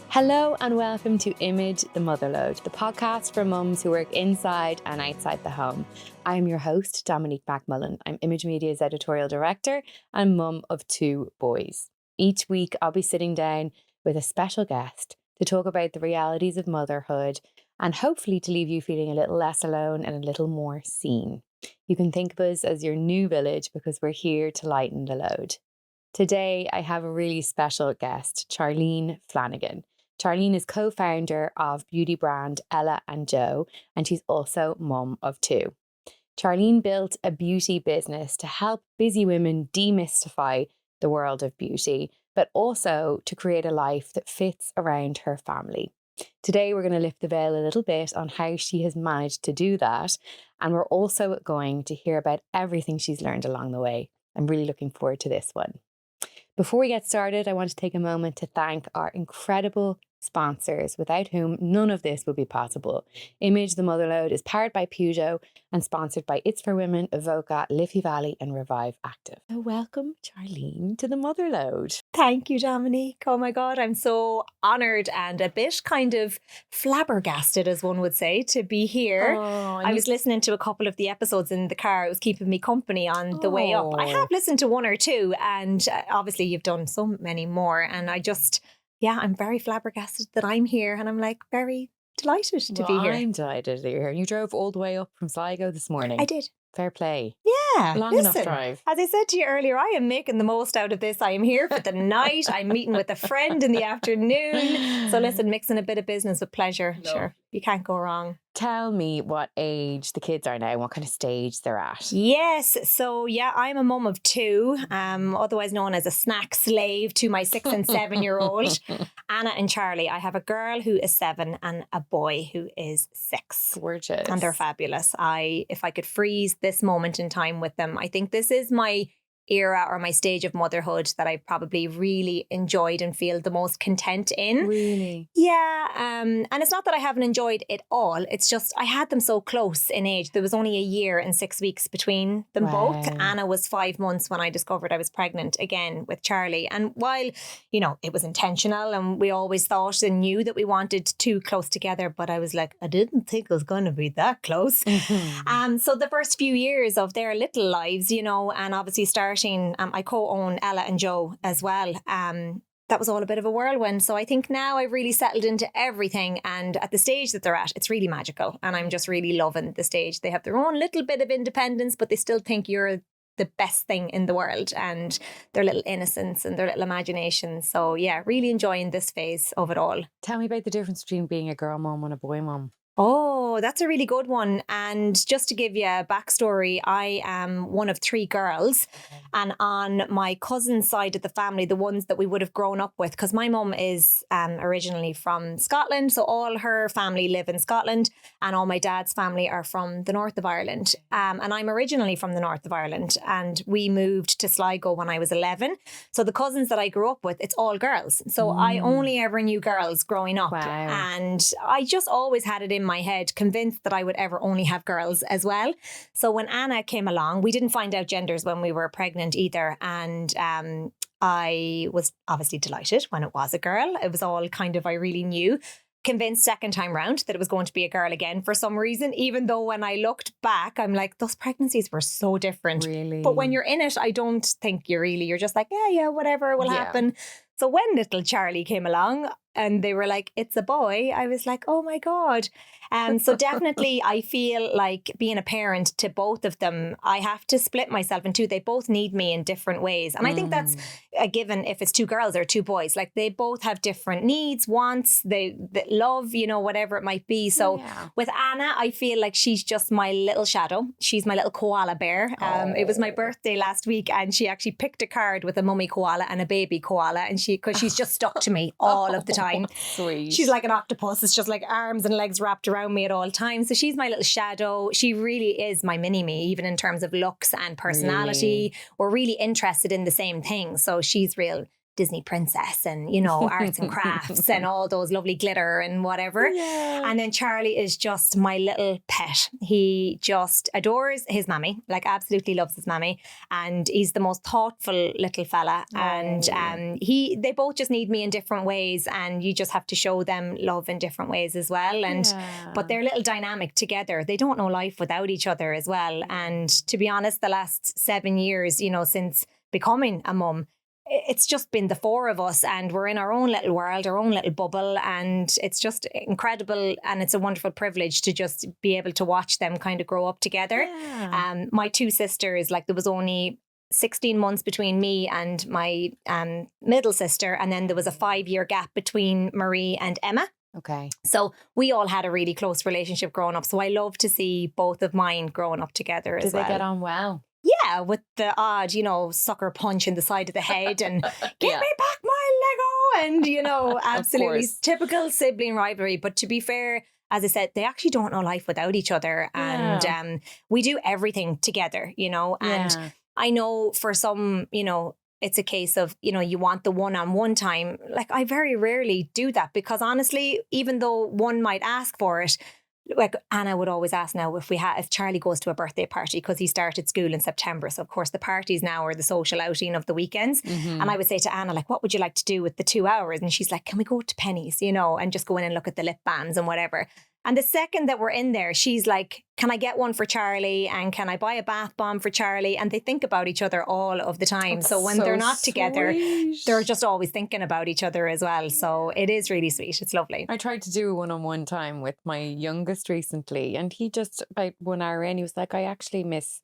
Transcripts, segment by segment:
Hello and welcome to IMAGE The Motherload, the podcast for mums who work inside and outside the home. I'm your host, Dominique McMullan. I'm Image Media's editorial director and mum of 2 boys. Each week I'll be sitting down with a special guest to talk about the realities of motherhood and hopefully to leave you feeling a little less alone and a little more seen. You can think of us as your new village because we're here to lighten the load. Today I have a really special guest, Charlene Flanagan. Charlene is co-founder of beauty brand Ella and Joe, and she's also mum of 2. Charlene built a beauty business to help busy women demystify the world of beauty, but also to create a life that fits around her family. Today, we're going to lift the veil a little bit on how she has managed to do that, and we're also going to hear about everything she's learned along the way. I'm really looking forward to this one. Before we get started, I want to take a moment to thank our incredible sponsors, without whom none of this would be possible. IMAGE The Motherload is powered by Peugeot and sponsored by It's for Women, Evoca, Liffey Valley and Revive Active. So welcome, Charlene, to The Motherload. Thank you, Dominique. Oh my God, I'm so honoured and a bit kind of flabbergasted, as one would say, to be here. I was listening to a couple of the episodes in the car. It was keeping me company on the way up. I have listened to 1 or 2 and obviously you've done so many more. And I'm very flabbergasted that I'm here and I'm like very delighted to be here. I'm delighted that you're here. You drove all the way up from Sligo this morning. I did. Fair play. Yeah. Long enough drive. As I said to you earlier, I am making the most out of this. I am here for the night. I'm meeting with a friend in the afternoon. So listen, mixing a bit of business with pleasure. No. Sure. You can't go wrong. Tell me what age the kids are now, what kind of stage they're at. Yes. So I'm a mum of 2, otherwise known as a snack slave to my 6 and 7-year-old, Anna and Charlie. I have a girl who is 7 and a boy who is 6. Gorgeous. And they're fabulous. If I could freeze this moment in time with them, I think this is my era or my stage of motherhood that I probably really enjoyed and feel the most content in. Really? Yeah. And it's not that I haven't enjoyed it all. It's just I had them so close in age. There was only a year and 6 weeks between them both. Anna was 5 months when I discovered I was pregnant again with Charlie. And while, it was intentional and we always thought and knew that we wanted 2 close together, but I was like, I didn't think it was going to be that close. Mm-hmm. So the first few years of their little lives, and obviously I co-own Ella and Joe as well. That was all a bit of a whirlwind. So I think now I've really settled into everything. And at the stage that they're at, it's really magical. And I'm just really loving the stage. They have their own little bit of independence, but they still think you're the best thing in the world, and their little innocence and their little imagination. So really enjoying this phase of it all. Tell me about the difference between being a girl mum and a boy mum. Oh, that's a really good one. And just to give you a backstory, I am one of 3 girls. And on my cousin's side of the family, the ones that we would have grown up with, because my mum is originally from Scotland. So all her family live in Scotland and all my dad's family are from the north of Ireland. And I'm originally from the north of Ireland and we moved to Sligo when I was 11. So the cousins that I grew up with, it's all girls. So I only ever knew girls growing up. Wow. And I just always had it in my head, convinced that I would ever only have girls as well. So when Anna came along, we didn't find out genders when we were pregnant either. And I was obviously delighted when it was a girl. It was all kind of, I really knew. Convinced second time round that it was going to be a girl again for some reason, even though when I looked back, I'm like, those pregnancies were so different. Really? But when you're in it, I don't think you're just like, yeah, whatever will happen. So when little Charlie came along and they were like, it's a boy, I was like, oh my God. So definitely I feel like being a parent to both of them, I have to split myself in 2. They both need me in different ways. And I think that's a given if it's 2 girls or 2 boys. Like they both have different needs, wants, they love, whatever it might be. So with Anna, I feel like she's just my little shadow. She's my little koala bear. It was my birthday last week and she actually picked a card with a mummy koala and a baby koala. And because she's just stuck to me all of the time. Sweet. She's like an octopus. It's just like arms and legs wrapped around me at all times. So she's my little shadow. She really is my mini-me, even in terms of looks and personality. Really? We're really interested in the same thing. So she's real Disney princess and, you know, arts and crafts and all those lovely glitter and whatever. Yeah. And then Charlie is just my little pet. He just adores his mammy, like absolutely loves his mammy. And he's the most thoughtful little fella. And they both just need me in different ways. And you just have to show them love in different ways as well. And but they're a little dynamic together. They don't know life without each other as well. And to be honest, the last 7 years, you know, since becoming a mum, it's just been the four of us, and we're in our own little world, our own little bubble, and it's just incredible, and it's a wonderful privilege to just be able to watch them kind of grow up together. My two sisters, like there was only 16 months between me and my middle sister, and then there was a 5-year gap between Marie and Emma. Okay. So we all had a really close relationship growing up, so I love to see both of mine growing up together as well. Did they get on well? Yeah, with the odd, you know, sucker punch in the side of the head and give me back my Lego, and, you know, absolutely typical sibling rivalry. But to be fair, as I said, they actually don't know life without each other. And we do everything together, you know. And I know for some, you know, it's a case of, you know, you want the one-on-one time. Like I very rarely do that because honestly, even though one might ask for it, like Anna would always ask now if Charlie goes to a birthday party, because he started school in September. So of course the parties now are the social outing of the weekends. And I would say to Anna, like, what would you like to do with the 2 hours? And she's like, can we go to Penny's, you know, and just go in and look at the lip balms and whatever. And the second that we're in there, she's like, can I get one for Charlie? And can I buy a bath bomb for Charlie? And they think about each other all of the time. So when they're not together, they're just always thinking about each other as well. So it is really sweet. It's lovely. I tried to do a one-on-one time with my youngest recently, and he just, about 1 hour in, he was like, I miss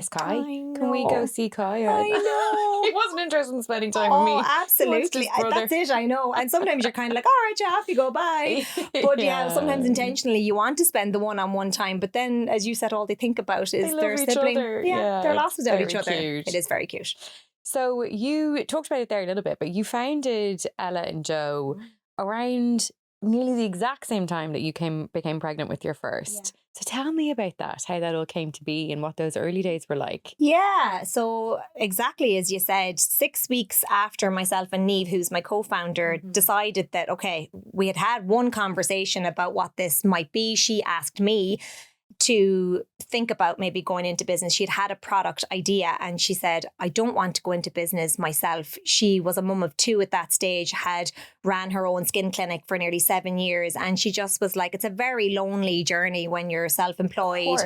Kai. Can we go see Kai? I know. He wasn't interested in spending time with me. Oh, absolutely. That's it, I know. And sometimes you're kind of like, all right, you have to go, bye. But sometimes intentionally you want to spend the one-on-one time. But then, as you said, all they think about is their sibling. They're lost without each other. Cute. It is very cute. So you talked about it there a little bit, but you founded Ella and Joe around nearly the exact same time that you became pregnant with your first. So tell me about that, how that all came to be and what those early days were like. Yeah, so exactly as you said, 6 weeks after myself and Niamh, who's my co-founder, decided that, okay, we had one conversation about what this might be. She asked me to think about maybe going into business. She'd had a product idea and she said, I don't want to go into business myself. She was a mum of 2 at that stage, had ran her own skin clinic for nearly 7 years. And she just was like, it's a very lonely journey when you're self-employed.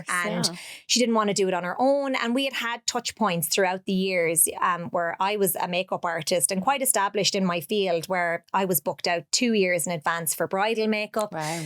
She didn't want to do it on her own. And we had touch points throughout the years where I was a makeup artist and quite established in my field, where I was booked out 2 years in advance for bridal makeup. Wow.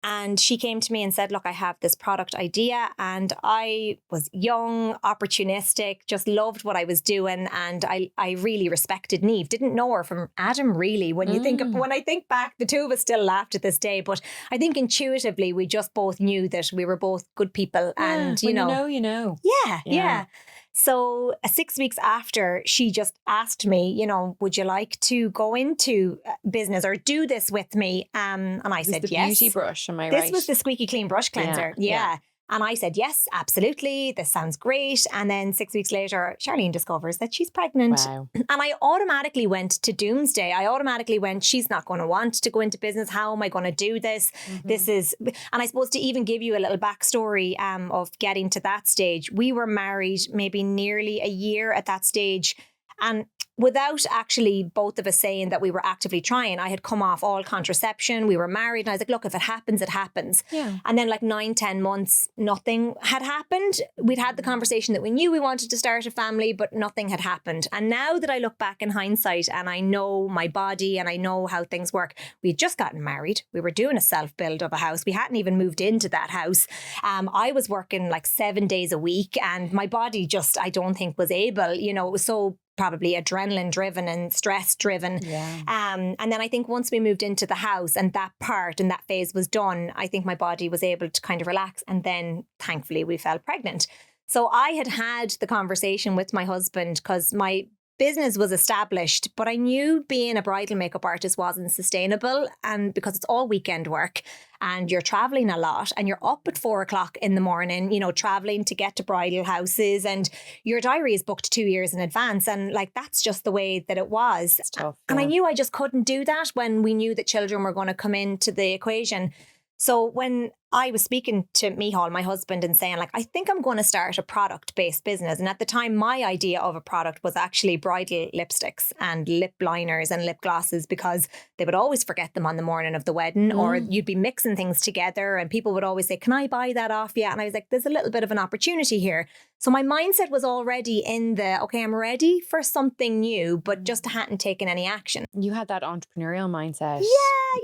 And she came to me and said, look, I have this product idea. And I was young, opportunistic, just loved what I was doing. And I really respected Niamh. Didn't know her from Adam, really. When you when I think back, the two of us still laughed at this day. But I think intuitively, we just both knew that we were both good people. And, you know. Yeah. So 6 weeks after, she just asked me, you know, would you like to go into business or do this with me? And I said yes. Beauty brush, am I right? This was the squeaky clean brush cleanser. Yeah. And I said, yes, absolutely. This sounds great. And then 6 weeks later, Charlene discovers that she's pregnant. Wow. And I automatically went to doomsday. I automatically went, she's not going to want to go into business. How am I going to do this? This is, and I suppose to even give you a little backstory of getting to that stage, we were married maybe nearly a year at that stage. And without actually both of us saying that we were actively trying, I had come off all contraception. We were married. And I was like, look, if it happens, it happens. Yeah. And then like 9-10 months, nothing had happened. We'd had the conversation that we knew we wanted to start a family, but nothing had happened. And now that I look back in hindsight and I know my body and I know how things work, we had just gotten married. We were doing a self-build of a house. We hadn't even moved into that house. I was working like 7 days a week and my body just, I don't think was able, you know, it was so probably adrenaline driven and stress driven. Yeah. And then I think once we moved into the house and that part and that phase was done, I think my body was able to kind of relax. And then thankfully we fell pregnant. So I had the conversation with my husband because my business was established, but I knew being a bridal makeup artist wasn't sustainable, and because it's all weekend work and you're traveling a lot and you're up at 4 o'clock in the morning, you know, traveling to get to bridal houses, and your diary is booked 2 years in advance. And like, that's just the way that it was. It's tough, And I yeah. knew I just couldn't do that when we knew that children were going to come into the equation. So when I was speaking to Mihal, my husband, and saying, like, I think I'm going to start a product-based business. And at the time, my idea of a product was actually bridal lipsticks and lip liners and lip glosses, because they would always forget them on the morning of the wedding, or you'd be mixing things together and people would always say, can I buy that off you? And I was like, there's a little bit of an opportunity here. So my mindset was already in the, okay, I'm ready for something new, but just hadn't taken any action. You had that entrepreneurial mindset.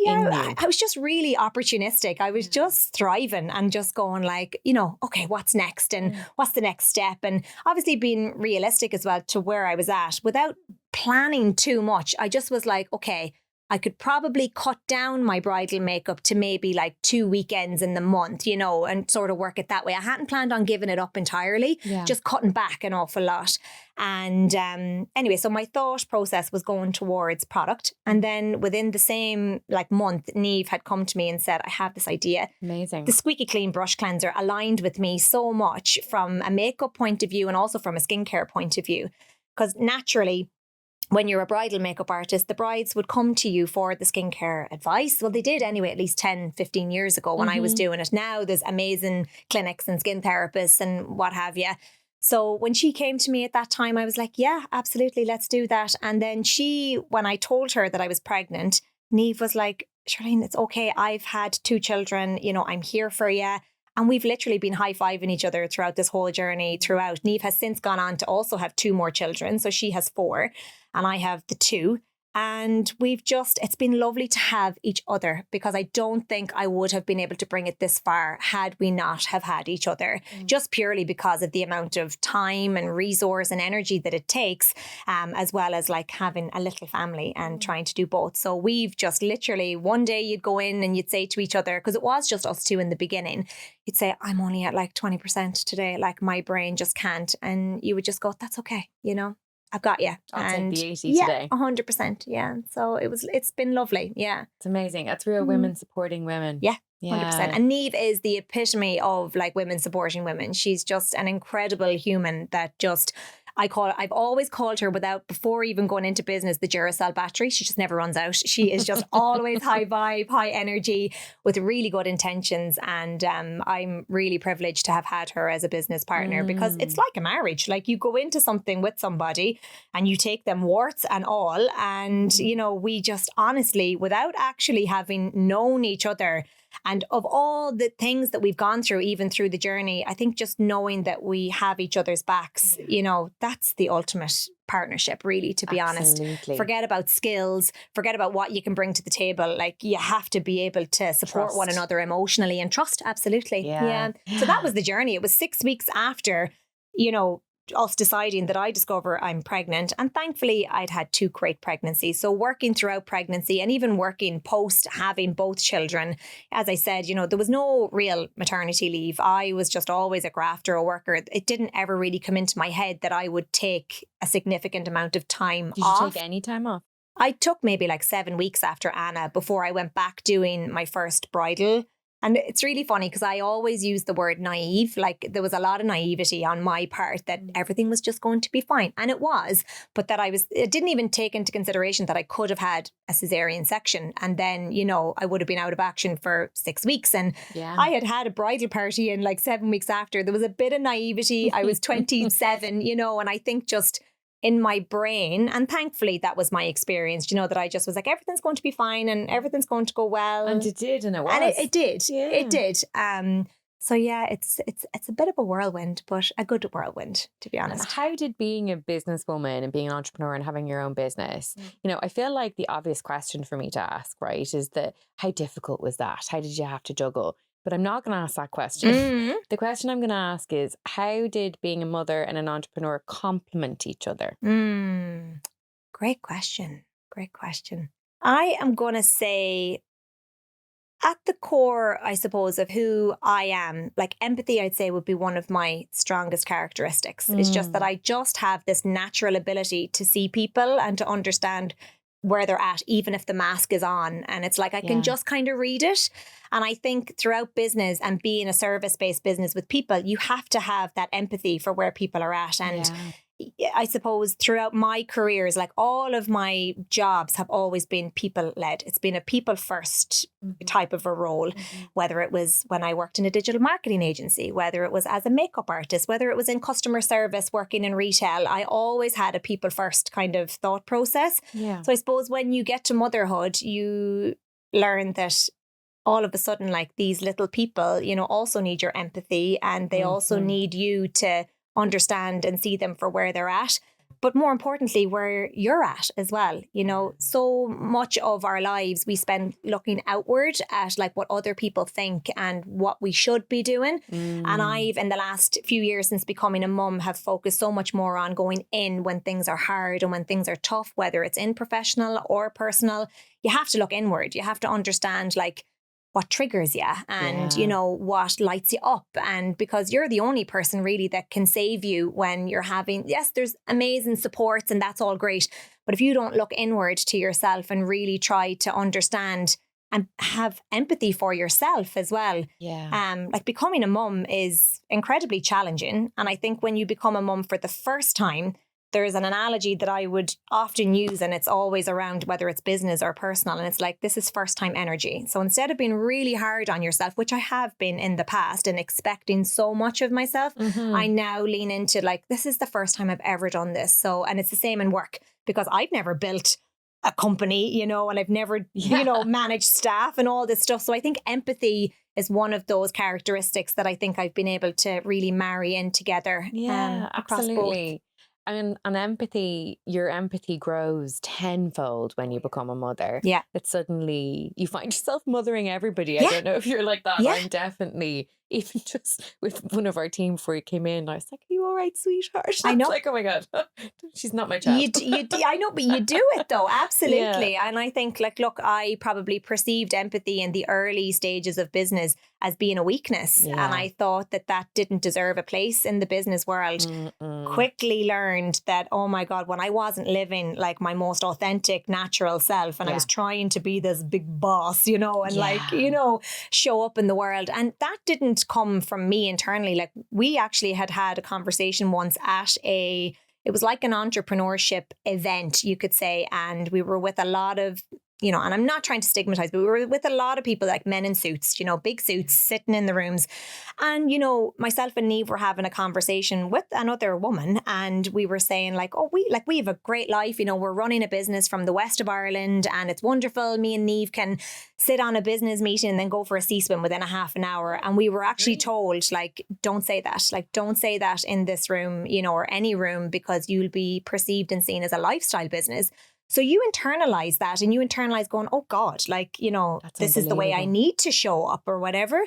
Yeah. I was just really opportunistic. I was just thriving and just going like, you know, okay, what's next and what's the next step? And obviously being realistic as well to where I was at without planning too much. I just was like, okay, I could probably cut down my bridal makeup to maybe like 2 weekends in the month, you know, and sort of work it that way. I hadn't planned on giving it up entirely, just cutting back an awful lot. And anyway, so my thought process was going towards product. And then within the same like month, Niamh had come to me and said, I have this idea. Amazing. The Squeaky Clean brush cleanser aligned with me so much from a makeup point of view and also from a skincare point of view. Because naturally, when you're a bridal makeup artist, the brides would come to you for the skincare advice. Well, they did anyway, at least 10, 15 years ago when I was doing it. Now there's amazing clinics and skin therapists and what have you. So when she came to me at that time, I was like, yeah, absolutely, let's do that. And then when I told her that I was pregnant, Niamh was like, Charlene, it's okay. I've had 2 children. You know, I'm here for you. And we've literally been high-fiving each other throughout this whole journey throughout. Niamh has since gone on to also have 2 more children. So she has 4 and I have the 2. And it's been lovely to have each other, because I don't think I would have been able to bring it this far had we not have had each other, just purely because of the amount of time and resource and energy that it takes, as well as like having a little family and trying to do both. So we've just literally, one day you'd go in and you'd say to each other, because it was just us 2 in the beginning, you'd say, I'm only at like 20% today, like my brain just can't. And you would just go, that's okay, you know? I've got you. I'll take the 80 today. 100%. Yeah. So it's been lovely. Yeah. It's amazing. That's real women supporting women. Yeah. 100%. And Niamh is the epitome of like women supporting women. She's just an incredible human that just, I've always called her, before even going into business, the Duracell battery. She just never runs out. She is just always high vibe, high energy with really good intentions. And I'm really privileged to have had her as a business partner, because it's like a marriage. Like, you go into something with somebody and you take them warts and all. And, you know, we just honestly, without actually having known each other, and of all the things that we've gone through, even through the journey, I think just knowing that we have each other's backs, you know, that's the ultimate partnership, really, to be honest. Forget about skills, forget about what you can bring to the table. Like, you have to be able to support one another emotionally and trust. Absolutely. Yeah. So that was the journey. It was 6 weeks after, you know, us deciding that I discover I'm pregnant. And thankfully I'd had 2 great pregnancies. So working throughout pregnancy and even working post having both children, as I said, you know, there was no real maternity leave. I was just always a grafter, a worker. It didn't ever really come into my head that I would take a significant amount of time off. Did you take any time off? I took maybe like 7 weeks after Anna before I went back doing my first bridal. And it's really funny because I always use the word naive. Like, there was a lot of naivety on my part that everything was just going to be fine. And it was, but that it didn't even take into consideration that I could have had a cesarean section. And then, you know, I would have been out of action for 6 weeks. And I had a bridal party and like 7 weeks after, there was a bit of naivety. I was 27, you know, and I think just in my brain, and thankfully that was my experience, you know, that I just was like, everything's going to be fine and everything's going to go well. And it did, and it was. And it did. Yeah. It did. So yeah, it's a bit of a whirlwind, but a good whirlwind, to be honest. And how did being a businesswoman and being an entrepreneur and having your own business, you know, I feel like the obvious question for me to ask, right, is that how difficult was that? How did you have to juggle? But I'm not going to ask that question. The question I'm going to ask is, how did being a mother and an entrepreneur complement each other? Great question. Great question. I am going to say at the core, I suppose, of who I am, like empathy, I'd say would be one of my strongest characteristics. It's just that I just have this natural ability to see people and to understand where they're at, even if the mask is on. And it's like I can just kind of read it. And I think throughout business and being a service-based business with people, you have to have that empathy for where people are at. And I suppose throughout my careers, like all of my jobs have always been people-led. It's been a people-first type of a role, whether it was when I worked in a digital marketing agency, whether it was as a makeup artist, whether it was in customer service, working in retail. I always had a people-first kind of thought process. Yeah. So I suppose when you get to motherhood, you learn that all of a sudden, like these little people, you know, also need your empathy, and they also need you to understand and see them for where they're at, but more importantly, where you're at as well. You know, so much of our lives we spend looking outward at like what other people think and what we should be doing. And I've, in the last few years since becoming a mum, have focused so much more on going in when things are hard and when things are tough, whether it's in professional or personal. You have to look inward. You have to understand like what triggers you and, you know, what lights you up. And because you're the only person really that can save you when you're having, yes, there's amazing supports and that's all great. But if you don't look inward to yourself and really try to understand and have empathy for yourself as well. Like becoming a mum is incredibly challenging. And I think when you become a mum for the first time, there's an analogy that I would often use, and it's always around whether it's business or personal. And it's like, this is first time energy. So instead of being really hard on yourself, which I have been in the past and expecting so much of myself, I now lean into like, this is the first time I've ever done this. So, and it's the same in work because I've never built a company, you know, and I've never, you know, managed staff and all this stuff. So I think empathy is one of those characteristics that I think I've been able to really marry in together. Absolutely. And empathy, your empathy grows tenfold when you become a mother. That suddenly you find yourself mothering everybody. I don't know if you're like that. I'm definitely, even just with one of our team before you came in, I was like, are you all right, sweetheart? I know. Like, oh my God, she's not my child. I know, but you do it though. Absolutely. And I think like, look, I probably perceived empathy in the early stages of business as being a weakness. And I thought that that didn't deserve a place in the business world. Quickly learned that, oh my God, when I wasn't living like my most authentic, natural self and I was trying to be this big boss, you know, and like, you know, show up in the world. And that didn't come from me internally. Like we actually had a conversation once at it was like an entrepreneurship event, you could say. And we were with a lot of, you know, and I'm not trying to stigmatize, but we were with a lot of people like men in suits, you know, big suits sitting in the rooms. And, you know, myself and Niamh were having a conversation with another woman and we were saying like, oh, we have a great life. You know, we're running a business from the west of Ireland and it's wonderful. Me and Niamh can sit on a business meeting and then go for a sea swim within a half an hour. And we were actually told like, don't say that. Like, don't say that in this room, you know, or any room, because you'll be perceived and seen as a lifestyle business. So you internalize that and you internalize going, oh God, like, you know, this is the way I need to show up or whatever.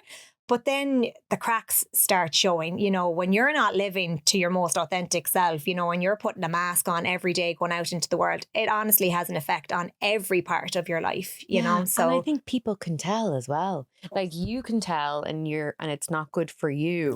But then the cracks start showing, you know, when you're not living to your most authentic self, you know, and you're putting a mask on every day going out into the world, it honestly has an effect on every part of your life, you know. So and I think people can tell as well. Like you can tell and it's not good for you.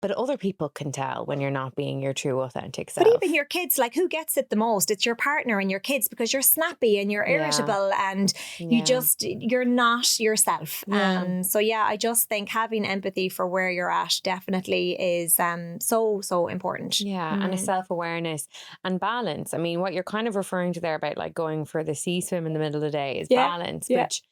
But other people can tell when you're not being your true authentic self. But even your kids, like who gets it the most? It's your partner and your kids, because you're snappy and you're irritable and you're not yourself. So I just think having empathy for where you're at definitely is so important. And a self-awareness and balance. I mean, what you're kind of referring to there about like going for the sea swim in the middle of the day is balance, which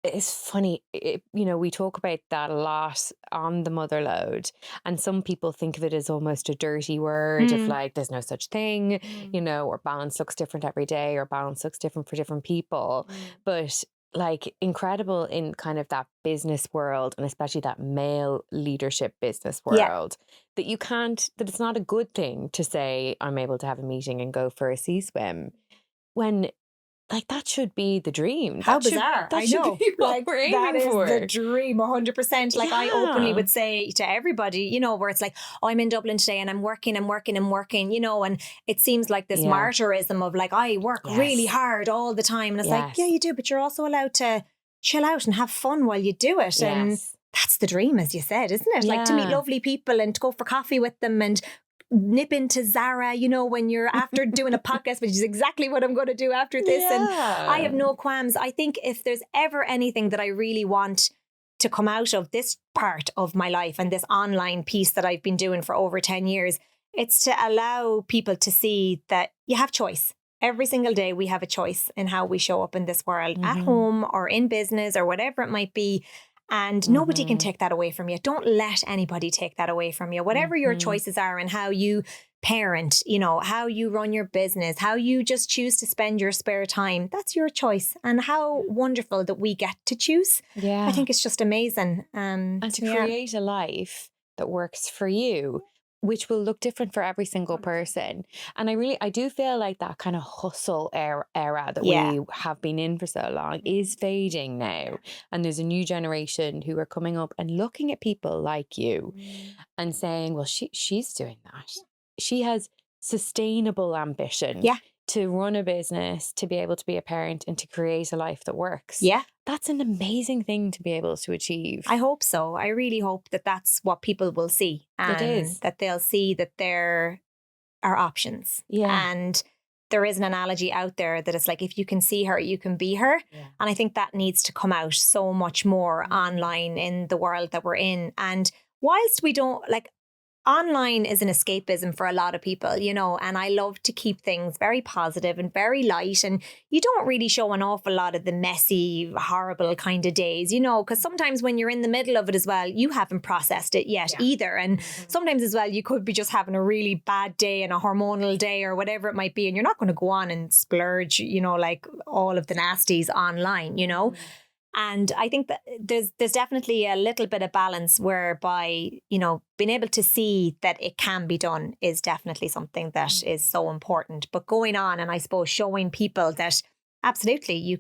it's funny, you know, we talk about that a lot on the Motherload, and some people think of it as almost a dirty word of like, there's no such thing, you know, or balance looks different every day, or balance looks different for different people. But like incredible in kind of that business world, and especially that male leadership business world, that that it's not a good thing to say, I'm able to have a meeting and go for a sea swim, when like that should be the dream. How bizarre. I know. Like that is the dream 100%. Like I openly would say to everybody, you know, where it's like, oh, I'm in Dublin today and I'm working, you know, and it seems like this martyrism of like, I work really hard all the time. And it's like, yeah, you do, but you're also allowed to chill out and have fun while you do it. Yes. And that's the dream, as you said, isn't it? Like to meet lovely people and to go for coffee with them and nip into Zara, you know, when you're after doing a podcast, which is exactly what I'm going to do after this. And I have no qualms. I think if there's ever anything that I really want to come out of this part of my life and this online piece that I've been doing for over 10 years, it's to allow people to see that you have choice. Every single day we have a choice in how we show up in this world, at home or in business or whatever it might be. And nobody can take that away from you. Don't let anybody take that away from you. Whatever your choices are and how you parent, you know, how you run your business, how you just choose to spend your spare time, that's your choice. And how wonderful that we get to choose. Yeah. I think it's just amazing. And to create a life that works for you, which will look different for every single person. And I do feel like that kind of hustle era that we have been in for so long is fading now. And there's a new generation who are coming up and looking at people like you and saying, well, she's doing that. She has sustainable ambition to run a business, to be able to be a parent and to create a life that works. Yeah. That's an amazing thing to be able to achieve. I hope so. I really hope that that's what people will see. And it is. That they'll see that there are options. Yeah. And there is an analogy out there that it's like, if you can see her, you can be her. Yeah. And I think that needs to come out so much more online in the world that we're in. And whilst we don't, like, online is an escapism for a lot of people, you know, and I love to keep things very positive and very light. And you don't really show an awful lot of the messy, horrible kind of days, you know, because sometimes when you're in the middle of it as well, you haven't processed it yet either. And sometimes as well, you could be just having a really bad day and a hormonal day or whatever it might be. And you're not going to go on and splurge, you know, like all of the nasties online, you know. And I think that there's definitely a little bit of balance whereby, you know, being able to see that it can be done is definitely something that is so important. But going on and I suppose showing people that absolutely you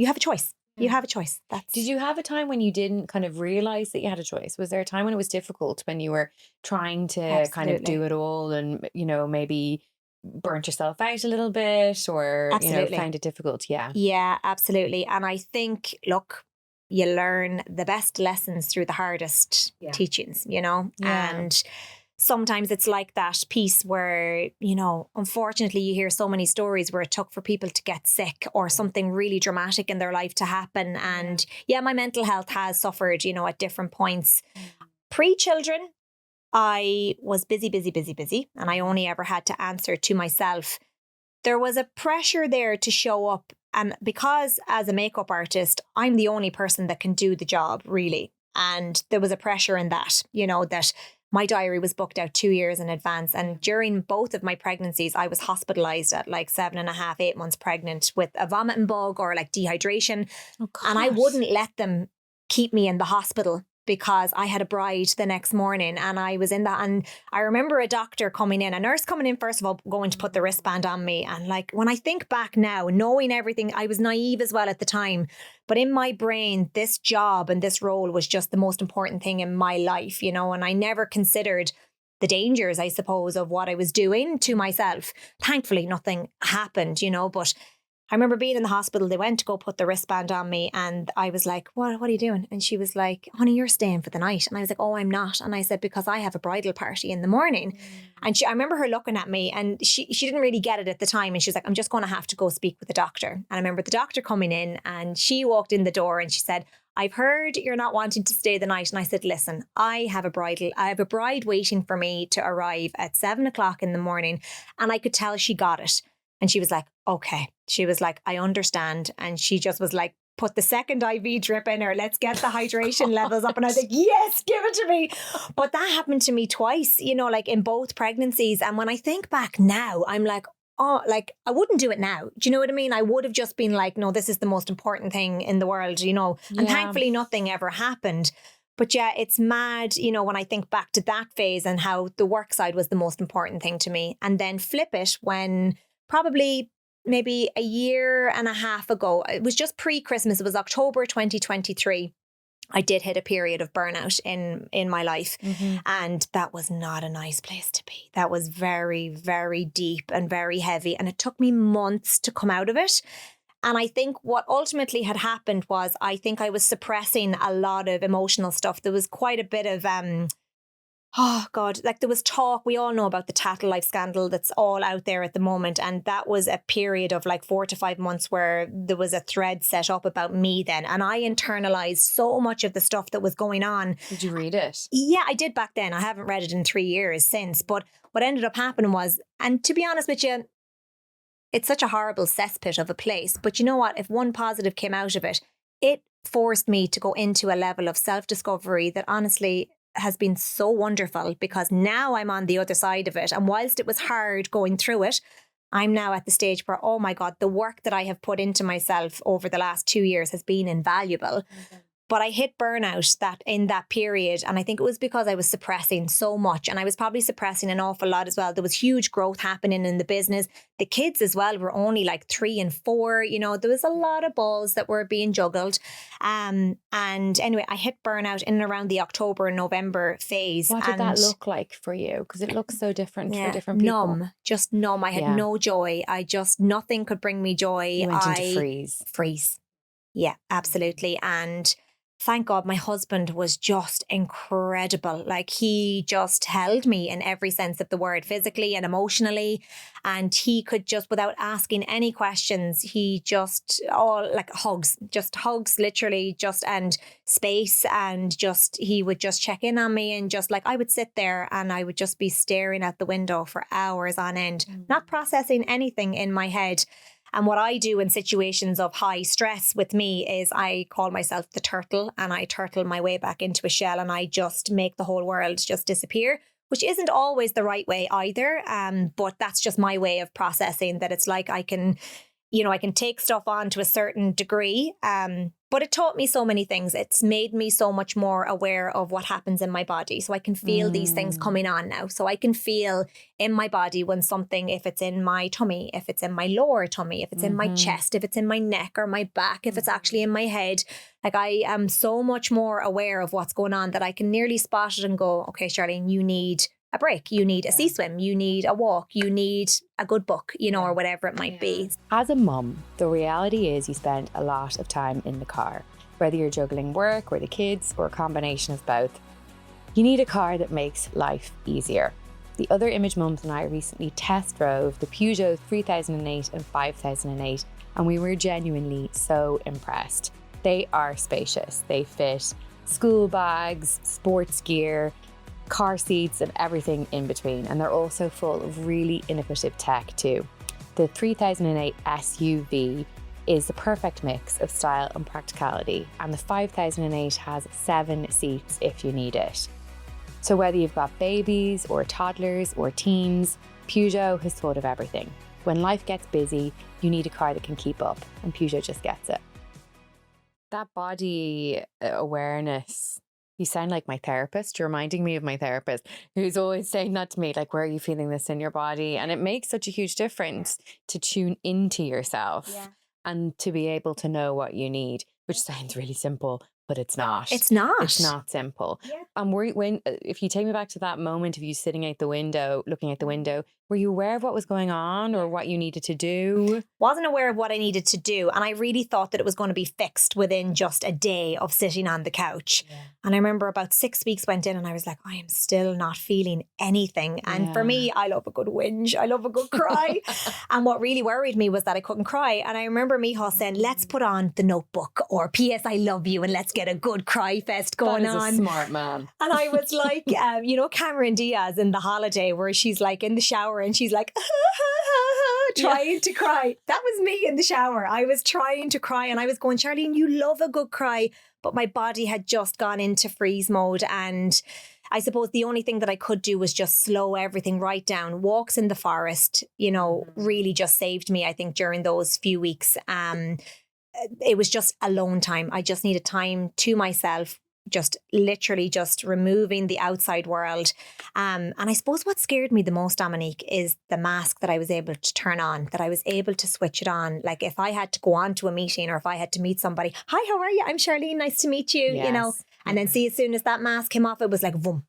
have a choice. You have a choice. Did you have a time when you didn't kind of realize that you had a choice? Was there a time when it was difficult, when you were trying to kind of do it all and, you know, maybe burnt yourself out a little bit or, you know, found it difficult? Yeah, absolutely. And I think, look, you learn the best lessons through the hardest teachings, you know, and sometimes it's like that piece where, you know, unfortunately you hear so many stories where it took for people to get sick or something really dramatic in their life to happen. And my mental health has suffered, you know, at different points. Pre-children, I was busy. And I only ever had to answer to myself. There was a pressure there to show up. And because as a makeup artist, I'm the only person that can do the job, really. And there was a pressure in that, you know, that my diary was booked out 2 years in advance. And during both of my pregnancies, I was hospitalized at like 7.5, 8 months pregnant with a vomiting bug or like dehydration. And I wouldn't let them keep me in the hospital because I had a bride the next morning and I was in that. And I remember a doctor coming in, a nurse coming in, first of all, going to put the wristband on me. And like, when I think back now, knowing everything, I was naive as well at the time. But in my brain, this job and this role was just the most important thing in my life, you know, and I never considered the dangers, I suppose, of what I was doing to myself. Thankfully, nothing happened, you know, but I remember being in the hospital. They went to go put the wristband on me and I was like, what are you doing? And she was like, honey, you're staying for the night. And I was like, oh, I'm not. And I said, because I have a bridal party in the morning. And I remember her looking at me and she didn't really get it at the time. And she was like, I'm just going to have to go speak with the doctor. And I remember the doctor coming in and she walked in the door and she said, I've heard you're not wanting to stay the night. And I said, listen, I have a bride waiting for me to arrive at 7:00 in the morning. And I could tell she got it. And she was like, okay. She was like, I understand. And she just was like, put the second IV drip in her. Let's get the hydration levels up. And I was like, yes, give it to me. But that happened to me twice, you know, like in both pregnancies. And when I think back now, I'm like, oh, like I wouldn't do it now. Do you know what I mean? I would have just been like, no, this is the most important thing in the world, you know. And thankfully nothing ever happened. But yeah, it's mad, you know, when I think back to that phase and how the work side was the most important thing to me. And then flip it when probably maybe a year and a half ago, it was just pre-Christmas, it was October 2023. I did hit a period of burnout in my life. And that was not a nice place to be. That was very, very deep and very heavy. And it took me months to come out of it. And I think what ultimately had happened was I think I was suppressing a lot of emotional stuff. There was quite a bit of, oh God, like there was talk. We all know about the Tattle Life scandal that's all out there at the moment. And that was a period of like 4 to 5 months where there was a thread set up about me then. And I internalized so much of the stuff that was going on. Did you read it? Yeah, I did back then. I haven't read it in 3 years since. But what ended up happening was, and to be honest with you, it's such a horrible cesspit of a place. But you know what? If one positive came out of it, it forced me to go into a level of self-discovery that honestly has been so wonderful, because now I'm on the other side of it. And whilst it was hard going through it, I'm now at the stage where, oh my God, the work that I have put into myself over the last 2 years has been invaluable. But I hit burnout that in that period. And I think it was because I was suppressing so much. And I was probably suppressing an awful lot as well. There was huge growth happening in the business. The kids as well were only like 3 and 4. You know, there was a lot of balls that were being juggled. And anyway, I hit burnout in and around the October and November phase. What did that look like for you? Because it looks so different for different people. Numb, just numb. I had no joy. Nothing could bring me joy. You went into freeze. Freeze. Yeah, absolutely. And thank God my husband was just incredible. Like he just held me in every sense of the word, physically and emotionally. And he could just, without asking any questions, he just all like hugs literally just, and space, and just, he would just check in on me, and just like I would sit there and I would just be staring at the window for hours on end, not processing anything in my head. And what I do in situations of high stress with me is I call myself the turtle, and I turtle my way back into a shell, and I just make the whole world just disappear, which isn't always the right way either. But that's just my way of processing that. It's like I can take stuff on to a certain degree. But it taught me so many things. It's made me so much more aware of what happens in my body. So I can feel these things coming on now. So I can feel in my body when something, if it's in my tummy, if it's in my lower tummy, if it's in my chest, if it's in my neck or my back, if it's actually in my head. Like I am so much more aware of what's going on that I can nearly spot it and go, okay, Charlene, you need a break, you need a sea swim, you need a walk, you need a good book, or whatever it might be. As a mum, the reality is you spend a lot of time in the car, whether you're juggling work or the kids or a combination of both. You need a car that makes life easier. The other Image mums and I recently test drove the Peugeot 3008 and 5008, and we were genuinely so impressed. They are spacious. They fit school bags, sports gear, car seats and everything in between, and they're also full of really innovative tech too. The 3008 SUV is the perfect mix of style and practicality, and the 5008 has 7 seats if you need it. So whether you've got babies or toddlers or teens, Peugeot has thought of everything. When life gets busy, you need a car that can keep up, and Peugeot just gets it. That body awareness, you sound like my therapist. You're reminding me of my therapist who's always saying that to me, like, where are you feeling this in your body? And it makes such a huge difference to tune into yourself and to be able to know what you need, which sounds really simple, but it's not. It's not. It's not simple. Yeah. And if you take me back to that moment of you sitting out the window, looking out the window, were you aware of what was going on or what you needed to do? Wasn't aware of what I needed to do. And I really thought that it was going to be fixed within just a day of sitting on the couch. Yeah. And I remember about 6 weeks went in and I was like, I am still not feeling anything. And for me, I love a good whinge. I love a good cry. And what really worried me was that I couldn't cry. And I remember Michal saying, let's put on The Notebook or P.S. I Love You, and let's get a good cry fest going on. That is a smart man. And I was like, Cameron Diaz in The Holiday, where she's like in the shower and she's like, trying to cry. That was me in the shower. I was trying to cry and I was going, Charlene, you love a good cry. But my body had just gone into freeze mode. And I suppose the only thing that I could do was just slow everything right down. Walks in the forest, really just saved me, I think, during those few weeks. It was just alone time. I just needed time to myself, just literally just removing the outside world. And I suppose what scared me the most, Dominique, is the mask that I was able to turn on, that I was able to switch it on. Like if I had to go on to a meeting or if I had to meet somebody, hi, how are you? I'm Charlene. Nice to meet you, And then see, as soon as that mask came off, it was like, boom.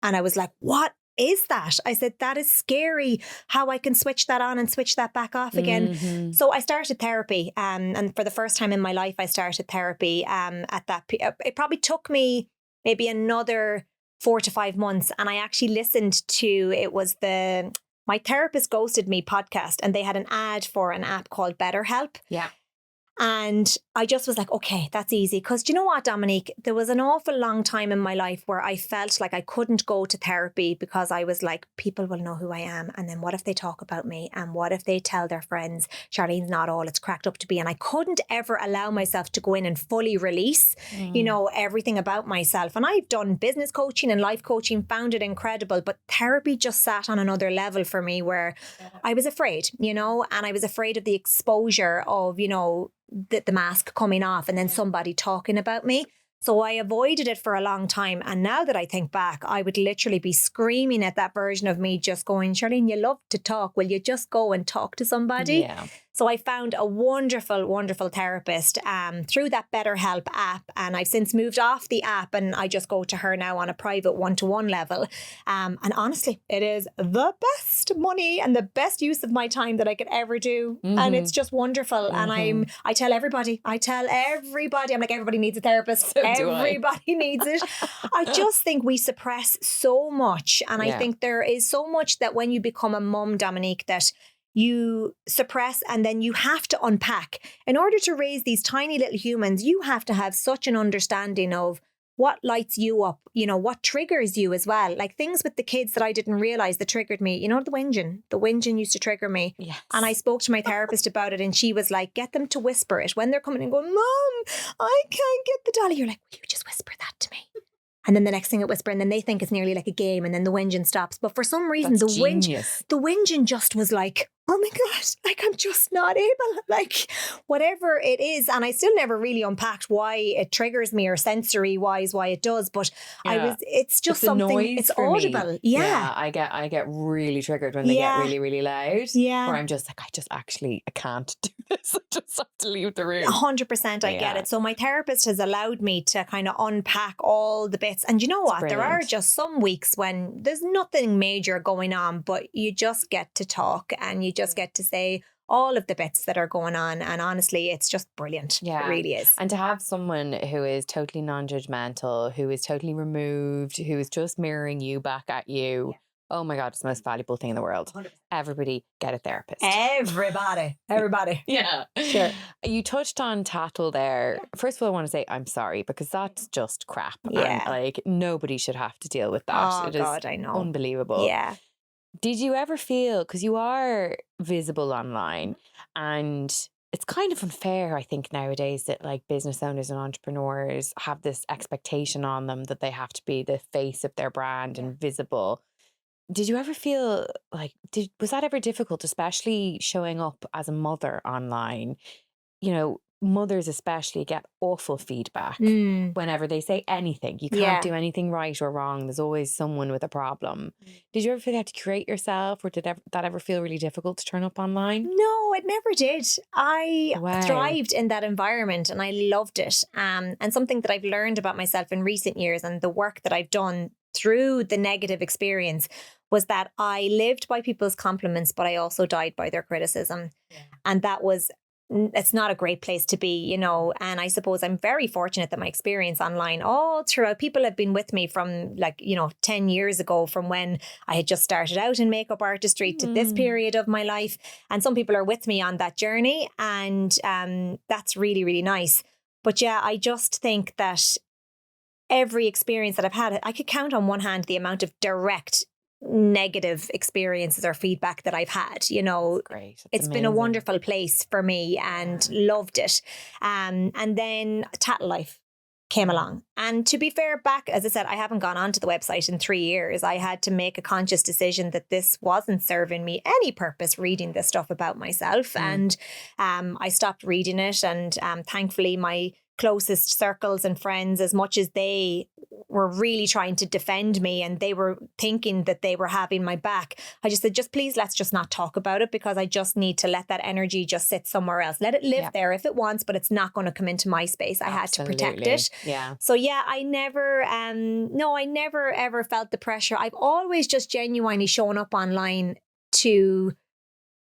And I was like, what is that? I said, that is scary how I can switch that on and switch that back off again. Mm-hmm. So I started therapy. And for the first time in my life, I started therapy at that. It probably took me maybe another 4 to 5 months. And I actually listened to, it was the My Therapist Ghosted Me podcast. And they had an ad for an app called BetterHelp. Yeah. And I just was like, okay, that's easy. Because do you know what, Dominique? There was an awful long time in my life where I felt like I couldn't go to therapy because I was like, people will know who I am. And then what if they talk about me? And what if they tell their friends, Charlene's not all it's cracked up to be? And I couldn't ever allow myself to go in and fully release, you know, everything about myself. And I've done business coaching and life coaching, found it incredible. But therapy just sat on another level for me where I was afraid, you know, and I was afraid of the exposure of, you know, the mask coming off and then somebody talking about me. So I avoided it for a long time. And now that I think back, I would literally be screaming at that version of me, just going, Charlene, you love to talk. Will you just go and talk to somebody? Yeah. So I found a wonderful, wonderful therapist through that BetterHelp app. And I've since moved off the app and I just go to her now on a private one-to-one level. And honestly, it is the best money and the best use of my time that I could ever do. Mm-hmm. And it's just wonderful. Mm-hmm. And I tell everybody, I'm like, everybody needs a therapist. So everybody needs it. I just think we suppress so much. And I think there is so much that when you become a mum, Dominique, that you suppress and then you have to unpack. In order to raise these tiny little humans, you have to have such an understanding of what lights you up, you know, what triggers you as well. Like things with the kids that I didn't realize that triggered me. You know, the whinging used to trigger me. Yes. And I spoke to my therapist about it and she was like, get them to whisper it. When they're coming and going, Mom, I can't get the dolly. You're like, will you just whisper that to me? And then the next thing it whisper, and then they think it's nearly like a game, and then the whinging stops. But for some reason, the whinging just was like, oh my God, like I'm just not able, like whatever it is. And I still never really unpacked why it triggers me or sensory wise, why it does. But it's just something, it's audible. Yeah. I get really triggered when they get really, really loud. Yeah. Where I'm just like, I can't do this. I just have to leave the room. 100% I get it. So my therapist has allowed me to kind of unpack all the bits. And you know what? There are just some weeks when there's nothing major going on, but you just get to talk and you just get to say all of the bits that are going on. And honestly, it's just brilliant. Yeah. It really is. And to have someone who is totally non-judgmental, who is totally removed, who is just mirroring you back at you. Yeah. Oh my God, it's the most valuable thing in the world. 100%. Everybody get a therapist. Everybody. Yeah. Sure. You touched on tattle there. First of all, I want to say I'm sorry because that's just crap. Yeah. And like nobody should have to deal with that. Oh God, I know. Unbelievable. Yeah. Did you ever feel, because you are visible online and it's kind of unfair, I think, nowadays that like business owners and entrepreneurs have this expectation on them that they have to be the face of their brand and visible. Did you ever feel like, was that ever difficult, especially showing up as a mother online? You know, mothers especially get awful feedback whenever they say anything. You can't do anything right or wrong. There's always someone with a problem. Did you ever feel you had to curate yourself, or did that ever feel really difficult to turn up online? No, it never did. I thrived in that environment and I loved it. And something that I've learned about myself in recent years and the work that I've done through the negative experience was that I lived by people's compliments, but I also died by their criticism. Yeah. And it's not a great place to be, you know. And I suppose I'm very fortunate that my experience online all throughout, people have been with me from 10 years ago, from when I had just started out in makeup artistry to this period of my life. And some people are with me on that journey. And that's really, really nice. But yeah, I just think that every experience that I've had, I could count on one hand the amount of direct negative experiences or feedback that I've had. You know, it's been a wonderful place for me and loved it. And then Tattle Life came along. And to be fair, back, as I said, I haven't gone onto the website in 3 years. I had to make a conscious decision that this wasn't serving me any purpose, reading this stuff about myself. And I stopped reading it. And thankfully, my closest circles and friends, as much as they were really trying to defend me and they were thinking that they were having my back, I just said, please, let's just not talk about it, because I just need to let that energy just sit somewhere else. Let it live there if it wants, but it's not going to come into my space. I had to protect it. Yeah. So yeah, I never ever felt the pressure. I've always just genuinely shown up online to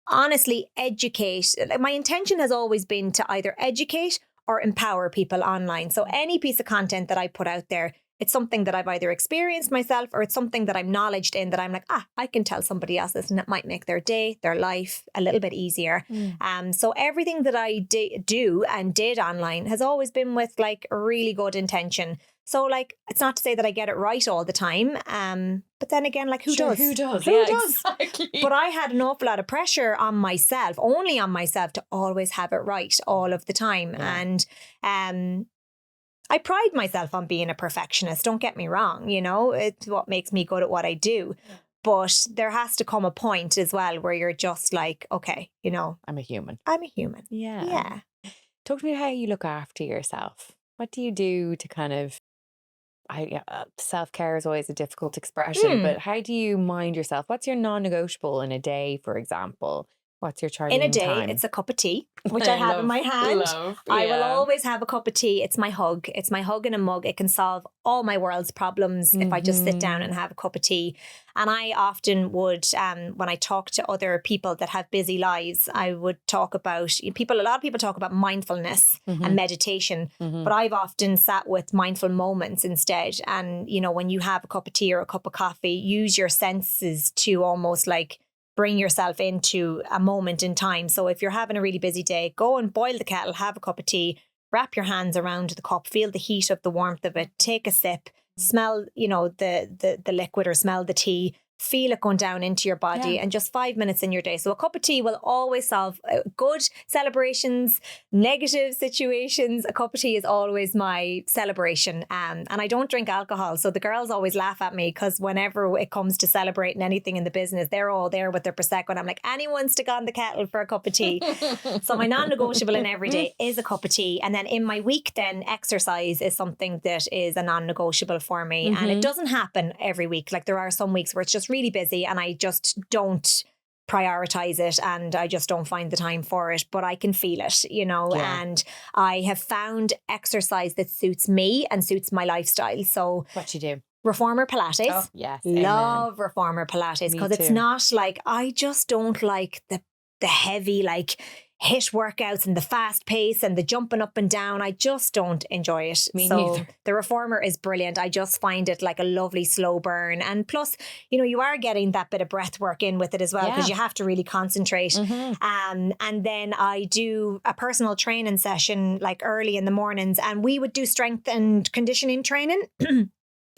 honestly educate. My intention has always been to either educate or empower people online. So any piece of content that I put out there, it's something that I've either experienced myself or it's something that I'm knowledged in, that I'm like, I can tell somebody else this and it might make their day, their life a little bit easier. So everything that I do and did online has always been with like a really good intention. So like, it's not to say that I get it right all the time. But then again, like who does? Who does? Exactly. But I had an awful lot of pressure on myself, only on myself, to always have it right all of the time. Yeah. And I pride myself on being a perfectionist. Don't get me wrong. You know, it's what makes me good at what I do. Yeah. But there has to come a point as well where you're just like, okay, you know, I'm a human. Yeah. Yeah. Talk to me how you look after yourself. What do you do to kind of, self-care is always a difficult expression, but how do you mind yourself? What's your non-negotiable in a day, for example? What's your Charlene in a day time? It's a cup of tea, which I have in my hand. I will always have a cup of tea. It's my hug. It's my hug in a mug. It can solve all my world's problems if I just sit down and have a cup of tea. And I often would, when I talk to other people that have busy lives, I would talk about a lot of people talk about mindfulness and meditation, but I've often sat with mindful moments instead. And, you know, when you have a cup of tea or a cup of coffee, use your senses to almost like bring yourself into a moment in time. So if you're having a really busy day, go and boil the kettle, have a cup of tea, wrap your hands around the cup, feel the heat of the warmth of it, take a sip, smell, you know, the liquid or smell the tea, feel it going down into your body, and just 5 minutes in your day. So a cup of tea will always solve good celebrations, negative situations. A cup of tea is always my celebration. And I don't drink alcohol. So the girls always laugh at me because whenever it comes to celebrating anything in the business, they're all there with their Prosecco. And I'm like, anyone stick on the kettle for a cup of tea. So my non-negotiable in every day is a cup of tea. And then in my week, then exercise is something that is a non-negotiable for me. And it doesn't happen every week. Like there are some weeks where it's just really busy and I just don't prioritize it and I just don't find the time for it, but I can feel it, you know, and I have found exercise that suits me and suits my lifestyle. So what you do? Reformer Pilates. Oh, yes. Love Reformer Pilates because it's not like, I just don't like the heavy, like HIIT workouts and the fast pace and the jumping up and down. I just don't enjoy it. Me neither. The Reformer is brilliant. I just find it like a lovely slow burn. And plus, you know, you are getting that bit of breath work in with it as well because you have to really concentrate. And then I do a personal training session like early in the mornings and we would do strength and conditioning training.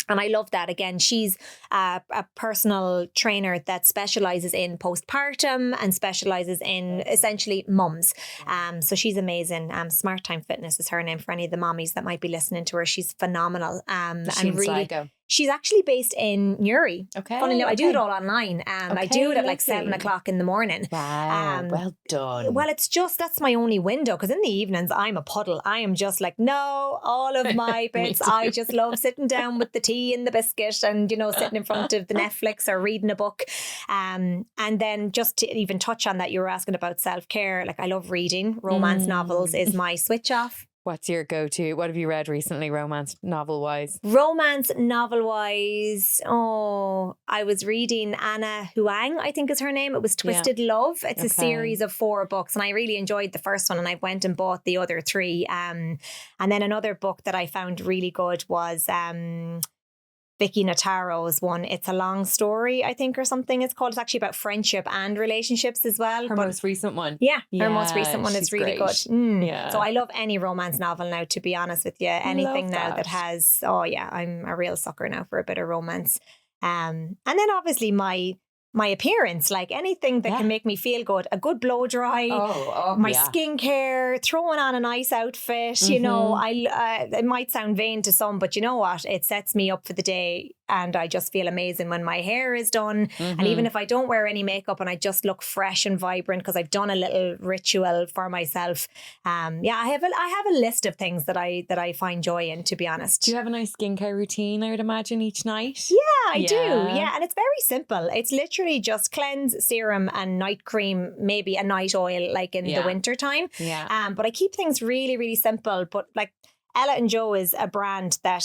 And I love that. Again, she's a personal trainer that specializes in postpartum and specializes in essentially mums. So she's amazing. Smart Time Fitness is her name for any of the mommies that might be listening to her. She's phenomenal. And really, she's actually based in Newry. Okay. Funny enough, I do it all online. I do it at like 7 o'clock in the morning. Wow. Well done. Well, it's just, that's my only window because in the evenings I'm a puddle. I am just like, no, all of my bits. I just love sitting down with the tea and the biscuit and, you know, sitting in front of the Netflix or reading a book. And then just to even touch on that, you were asking about self-care. Like I love reading. Romance novels is my switch off. What's your go-to? What have you read recently, romance novel-wise? Romance novel-wise, I was reading Anna Huang, I think is her name. It was Twisted Love. It's a series of 4 books and I really enjoyed the first one and I went and bought the other 3. And then another book that I found really good was Vicky Notaro's one. It's a long story, I think, or something it's called. It's actually about friendship and relationships as well. Her most recent one. Yeah, her most recent one is really good. Yeah. So I love any romance novel now, to be honest with you. Anything now that has, I'm a real sucker now for a bit of romance. And then obviously my appearance, like anything that can make me feel good, a good blow dry, my skincare, throwing on a nice outfit, you know, it might sound vain to some, but you know what? It sets me up for the day and I just feel amazing when my hair is done. And even if I don't wear any makeup and I just look fresh and vibrant because I've done a little ritual for myself. I have a list of things that I find joy in, to be honest. Do you have a nice skincare routine, I would imagine, each night? Yeah, I do. Yeah. And it's very simple. It's literally just cleanse, serum and night cream, maybe a night oil like in the winter time. Yeah. But I keep things really, really simple. But like Ella & Joe is a brand that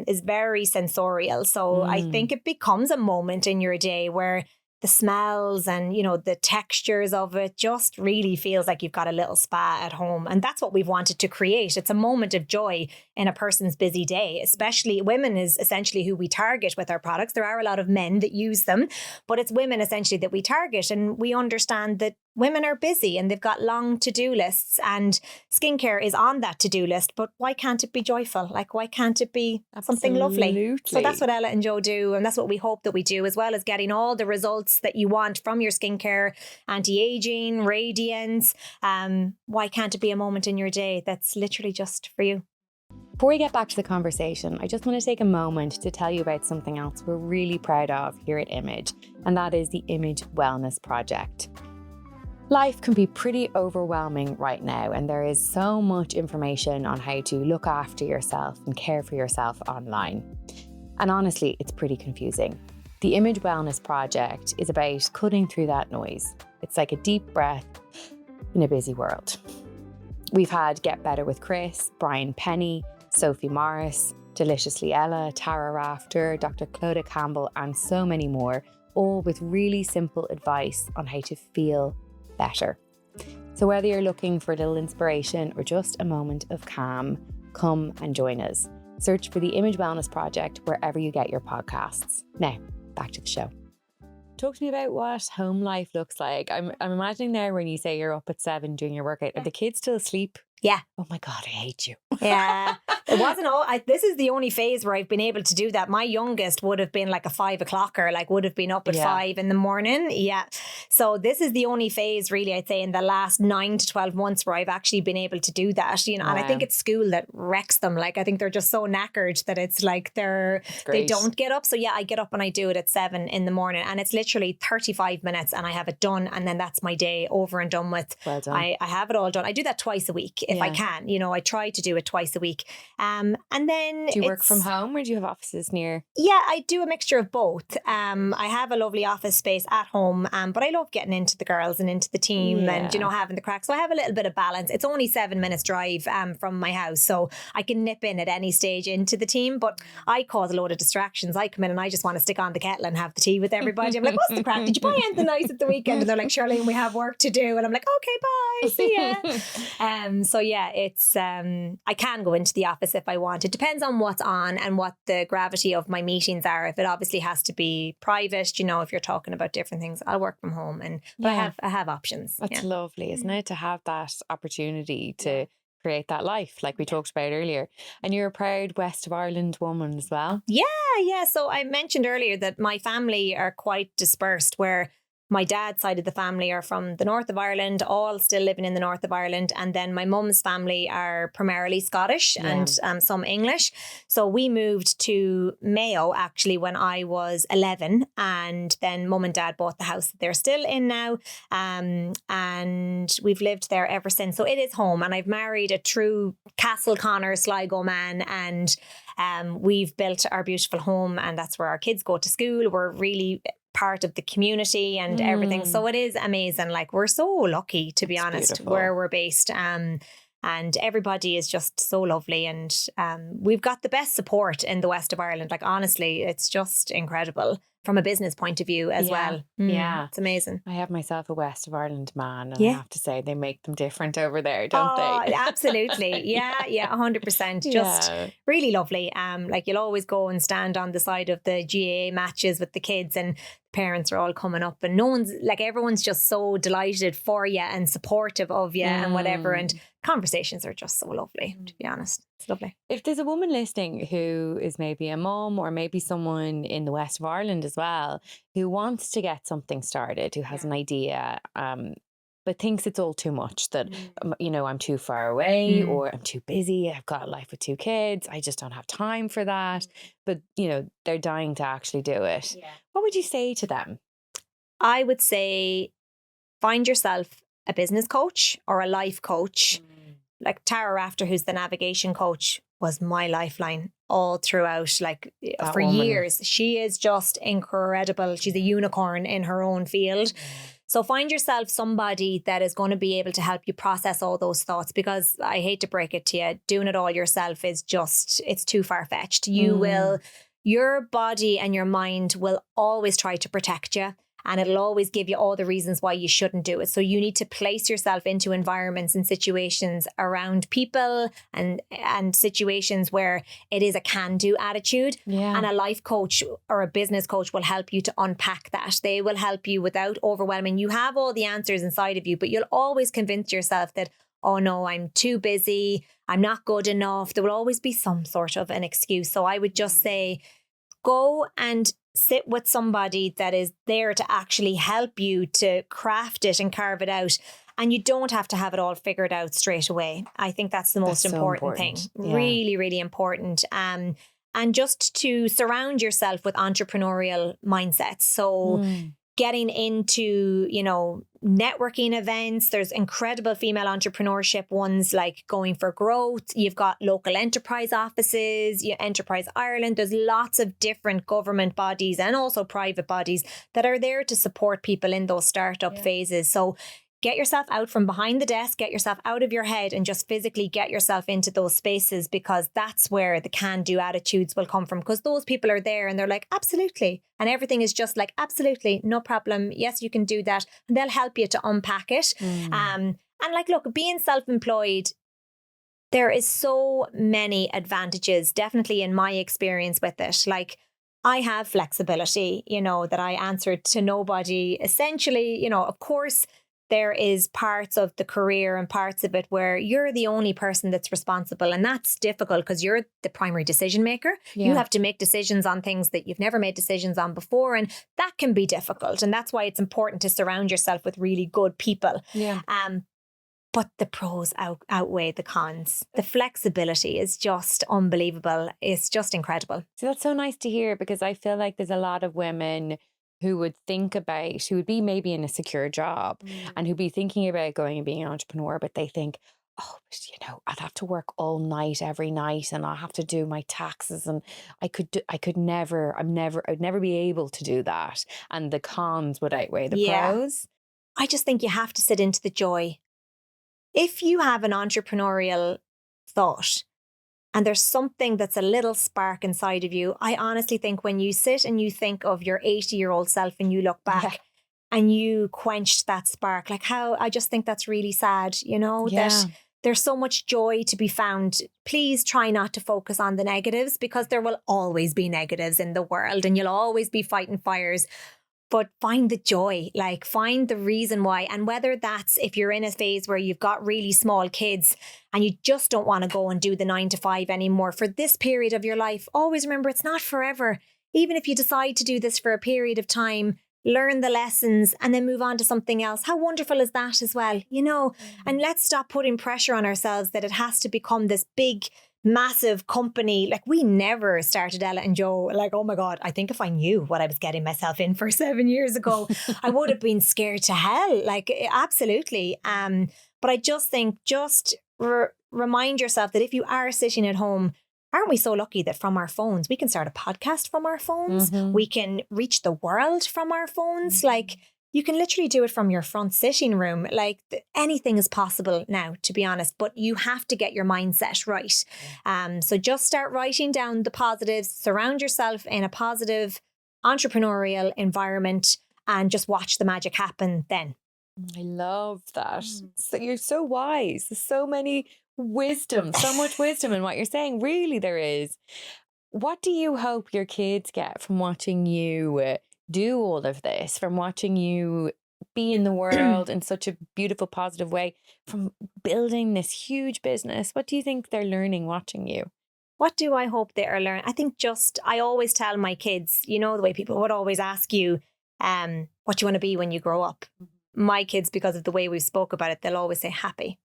is very sensorial. So I think it becomes a moment in your day where the smells and, you know, the textures of it just really feels like you've got a little spa at home. And that's what we've wanted to create. It's a moment of joy in a person's busy day, especially women is essentially who we target with our products. There are a lot of men that use them, but it's women essentially that we target. And we understand that women are busy and they've got long to-do lists, and skincare is on that to-do list. But why can't it be joyful? Like, why can't it be something lovely? So that's what Ella & Joe do. And that's what we hope that we do, as well as getting all the results that you want from your skincare, anti-aging, radiance. Why can't it be a moment in your day that's literally just for you? Before we get back to the conversation, I just want to take a moment to tell you about something else we're really proud of here at IMAGE, and that is the IMAGE Wellness Project. Life can be pretty overwhelming right now, and there is so much information on how to look after yourself and care for yourself online. And honestly, it's pretty confusing. The IMAGE Wellness Project is about cutting through that noise. It's like a deep breath in a busy world. We've had Get Better with Chris, Brian Penny, Sophie Morris, Deliciously Ella, Tara Rafter, Dr. Clodagh Campbell, and so many more, all with really simple advice on how to feel better. So whether you're looking for a little inspiration or just a moment of calm, come and join us. Search for the IMAGE Wellness Project wherever you get your podcasts. Now, back to the show. Talk to me about what home life looks like. I'm imagining now when you say you're up at 7 doing your workout, are the kids still asleep? Yeah. Oh my God, I hate you. Yeah. It wasn't all. this is the only phase where I've been able to do that. My youngest would have been like a 5 o'clocker, like would have been up at 5 in the morning. Yeah. So this is the only phase really, I'd say, in the last 9 to 12 months where I've actually been able to do that, you know. And I think it's school that wrecks them. Like, I think they're just so knackered that it's like they don't get up. So yeah, I get up and I do it at 7 in the morning, and it's literally 35 minutes and I have it done. And then that's my day over and done with. Well done. I have it all done. I do that twice a week if I can, you know. I try to do it twice a week. And then do you work from home or do you have offices near? Yeah, I do a mixture of both. I have a lovely office space at home, but I love getting into the girls and into the team and, you know, having the crack. So I have a little bit of balance. It's only 7 minutes drive from my house, so I can nip in at any stage into the team, but I cause a load of distractions. I come in and I just want to stick on the kettle and have the tea with everybody. I'm like, what's the crack? Did you buy anything nice at the weekend? And they're like, Charlene, we have work to do. And I'm like, okay, bye, see ya. So yeah, it's I can go into the office if I want. It depends on what's on and what the gravity of my meetings are. If it obviously has to be private, you know, if you're talking about different things, I'll work from home. But I have options. That's lovely, isn't it? To have that opportunity to create that life like we talked about earlier. And you're a proud West of Ireland woman as well. Yeah. So I mentioned earlier that my family are quite dispersed, where my dad's side of the family are from the north of Ireland, all still living in the north of Ireland. And then my mum's family are primarily Scottish and some English. So we moved to Mayo actually when I was 11. And then mum and dad bought the house that they're still in now. And we've lived there ever since. So it is home. And I've married a true Castle Connor Sligo man. And we've built our beautiful home. And that's where our kids go to school. We're really part of the community and everything. So it is amazing. Like, we're so lucky, to be honest, beautiful. Where we're based. And everybody is just so lovely. And we've got the best support in the west of Ireland. Like, honestly, it's just incredible from a business point of view as well. Yeah. It's amazing. I have myself a West of Ireland man, and I have to say they make them different over there, don't they? Absolutely. Yeah, 100%. Just really lovely. Like, you'll always go and stand on the side of the GAA matches with the kids, and parents are all coming up, and everyone's just so delighted for you and supportive of you and whatever. And conversations are just so lovely, to be honest. It's lovely. If there's a woman listening who is maybe a mum, or maybe someone in the west of Ireland as well, who wants to get something started, who has an idea, but thinks it's all too much, that, I'm too far away or I'm too busy. I've got a life with 2 kids. I just don't have time for that. But, they're dying to actually do it. Yeah. What would you say to them? I would say find yourself a business coach or a life coach. Like Tara Rafter, who's the navigation coach, was my lifeline all throughout, for years. She is just incredible. She's a unicorn in her own field. So find yourself somebody that is going to be able to help you process all those thoughts, because I hate to break it to you, doing it all yourself is just, it's too far-fetched. Your body and your mind will always try to protect you. And it'll always give you all the reasons why you shouldn't do it. So you need to place yourself into environments and situations around people and situations where it is a can-do attitude. Yeah. And a life coach or a business coach will help you to unpack that. They will help you without overwhelming. You have all the answers inside of you, but you'll always convince yourself that, oh no, I'm too busy, I'm not good enough. There will always be some sort of an excuse. So I would just say, go and sit with somebody that is there to actually help you to craft it and carve it out. And you don't have to have it all figured out straight away. I think that's the most important thing. Yeah. Really, really important. And just to surround yourself with entrepreneurial mindsets. So getting into, networking events. There's incredible female entrepreneurship ones like Going for Growth. You've got local enterprise offices, Enterprise Ireland. There's lots of different government bodies and also private bodies that are there to support people in those startup phases. So get yourself out from behind the desk, get yourself out of your head and just physically get yourself into those spaces, because that's where the can-do attitudes will come from, because those people are there and they're like, absolutely. And everything is just like, absolutely, no problem. Yes, you can do that. And they'll help you to unpack it. And look, being self-employed, there is so many advantages, definitely in my experience with it. Like, I have flexibility, that I answer to nobody. Essentially, of course, there is parts of the career and parts of it where you're the only person that's responsible. And that's difficult because you're the primary decision maker. Yeah. You have to make decisions on things that you've never made decisions on before. And that can be difficult. And that's why it's important to surround yourself with really good people. Yeah. But the pros outweigh the cons. The flexibility is just unbelievable. It's just incredible. So that's so nice to hear, because I feel like there's a lot of women who would be maybe in a secure job and who'd be thinking about going and being an entrepreneur, but they think, oh, I'd have to work all night every night and I'll have to do my taxes and I'd never be able to do that. And the cons would outweigh the pros. I just think you have to sit into the joy. If you have an entrepreneurial thought, and there's something that's a little spark inside of you, I honestly think when you sit and you think of your 80-year-old self and you look back and you quenched that spark, I just think that's really sad, that there's so much joy to be found. Please try not to focus on the negatives, because there will always be negatives in the world and you'll always be fighting fires. But find the joy, find the reason why. And whether that's if you're in a phase where you've got really small kids and you just don't want to go and do the 9 to 5 anymore for this period of your life, always remember it's not forever. Even if you decide to do this for a period of time, learn the lessons and then move on to something else. How wonderful is that as well, And let's stop putting pressure on ourselves that it has to become this big, massive company. We never started Ella and Joe oh my God, I think if I knew what I was getting myself in for 7 years ago, I would have been scared to hell. Absolutely. But I just think, remind yourself that if you are sitting at home, aren't we so lucky that from our phones, we can start a podcast from our phones. We can reach the world from our phones. You can literally do it from your front sitting room. Anything is possible now, to be honest, but you have to get your mindset right. So just start writing down the positives, surround yourself in a positive entrepreneurial environment and just watch the magic happen then. I love that. So you're so wise. There's so much wisdom in what you're saying. Really, there is. What do you hope your kids get from watching you do all of this, from watching you be in the world in such a beautiful, positive way, from building this huge business? What do you think they're learning watching you? What do I hope they are learning? I think I always tell my kids, the way people would always ask you, what you want to be when you grow up. my kids, because of the way we spoke about it, they'll always say happy.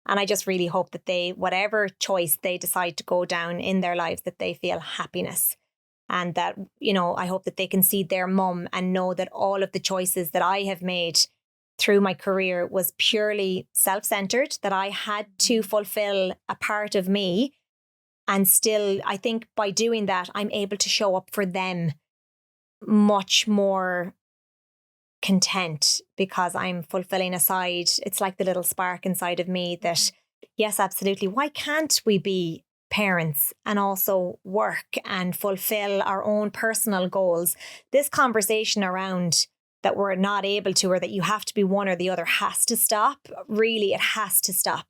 And I just really hope that they, whatever choice they decide to go down in their lives, that they feel happiness. And that, you know, I hope that they can see their mum and know that all of the choices that I have made through my career was purely self-centered, that I had to fulfill a part of me. And still, I think by doing that, I'm able to show up for them much more content, because I'm fulfilling a side. It's like the little spark inside of me that, yes, absolutely. Why can't we be parents and also work and fulfill our own personal goals? This conversation around that we're not able to, or that you have to be one or the other, has to stop. Really, it has to stop.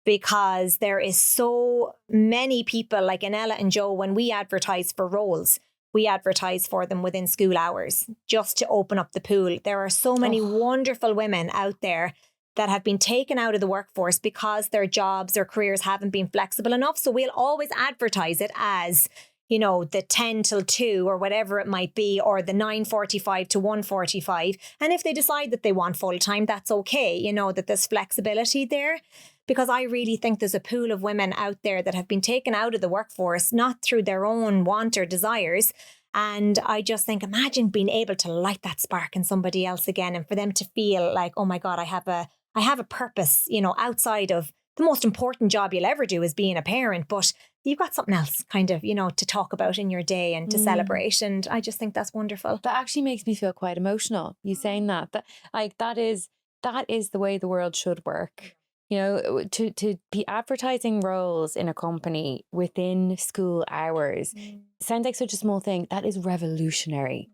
Because there is so many people, like Anella and Joe, when we advertise for roles, we advertise for them within school hours just to open up the pool. There are so many wonderful women out there that have been taken out of the workforce because their jobs or careers haven't been flexible enough. So we'll always advertise it as, you know, the 10 till 2 or whatever it might be, or the 9:45 to 1:45. And if they decide that they want full time, that's okay. You know, that there's flexibility there. Because I really think there's a pool of women out there that have been taken out of the workforce, not through their own want or desires. And I just think, imagine being able to light that spark in somebody else again, and for them to feel like, oh my God, I have a purpose, you know, outside of the most important job you'll ever do is being a parent, but you've got something else kind of, you know, to talk about in your day and to celebrate. And I just think that's wonderful. That actually makes me feel quite emotional, you saying that. That is the way the world should work. You know, to be advertising roles in a company within school hours sounds like such a small thing. That is revolutionary.